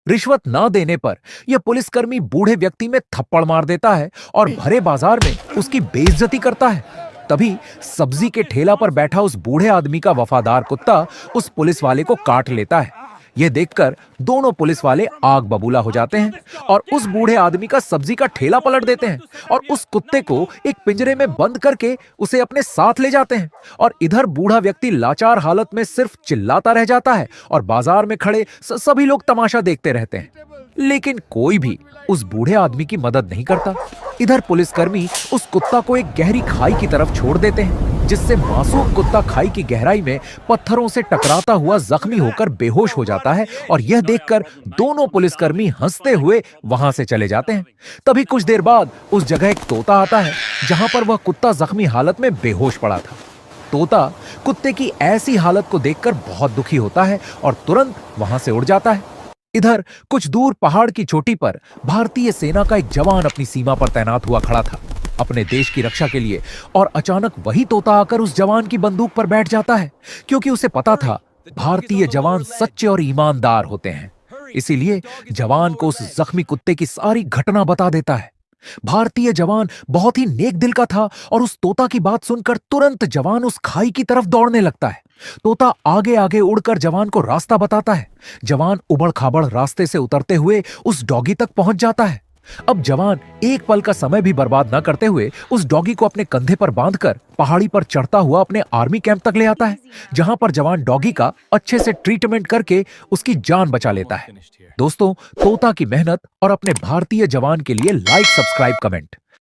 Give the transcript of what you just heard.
रिश्वत ना देने पर यह पुलिसकर्मी बूढ़े व्यक्ति में थप्पड़ मार देता है और भरे बाजार में उसकी बेइज्जती करता है। तभी सब्जी के ठेला पर बैठा उस बूढ़े आदमी का वफादार कुत्ता उस पुलिस वाले को काट लेता है। यह देखकर दोनों पुलिस वाले आग बबूला हो जाते हैं और उस बूढ़े आदमी का सब्जी का ठेला पलट देते हैं और उस कुत्ते को एक पिंजरे में बंद करके उसे अपने साथ ले जाते हैं। और इधर बूढ़ा व्यक्ति लाचार हालत में सिर्फ चिल्लाता रह जाता है और बाजार में खड़े सभी लोग तमाशा देखते रहते हैं, लेकिन कोई भी उस बूढ़े आदमी की मदद नहीं करता। इधर पुलिसकर्मी उस कुत्ता को एक गहरी खाई की तरफ छोड़ देते हैं, जिससे मासूम कुत्ता खाई की गहराई में पत्थरों से टकराता हुआ जख्मी होकर बेहोश हो जाता है। और यह देखकर दोनों पुलिसकर्मी हंसते हुए वहां से चले जाते हैं। तभी कुछ देर बाद उस जगह एक तोता आता है, जहां पर वह कुत्ता जख्मी हालत में बेहोश पड़ा था। तोता कुत्ते की ऐसी हालत को देखकर बहुत दुखी होता है और तुरंत वहां से उड़ जाता है। इधर कुछ दूर पहाड़ की चोटी पर भारतीय सेना का एक जवान अपनी सीमा पर तैनात हुआ खड़ा था अपने देश की रक्षा के लिए। और अचानक वही तोता आकर उस जवान की बंदूक पर बैठ जाता है, क्योंकि उसे पता था भारतीय जवान सच्चे और ईमानदार होते हैं। इसीलिए जवान को उस जख्मी कुत्ते की सारी घटना बता देता है। भारतीय जवान बहुत ही नेक दिल का था और उस तोता की बात सुनकर तुरंत जवान उस खाई की तरफ दौड़ने लगता है। तोता आगे आगे उड़कर जवान को रास्ता बताता है। जवान उबड़ खाबड़ रास्ते से उतरते हुए उस डॉगी तक पहुंच जाता है। अब जवान एक पल का समय भी बर्बाद न करते हुए उस डॉगी को अपने कंधे पर बांधकर पहाड़ी पर चढ़ता हुआ अपने आर्मी कैंप तक ले आता है, जहां पर जवान डॉगी का अच्छे से ट्रीटमेंट करके उसकी जान बचा लेता है। दोस्तों, तोता की मेहनत और अपने भारतीय जवान के लिए लाइक, सब्सक्राइब, कमेंट।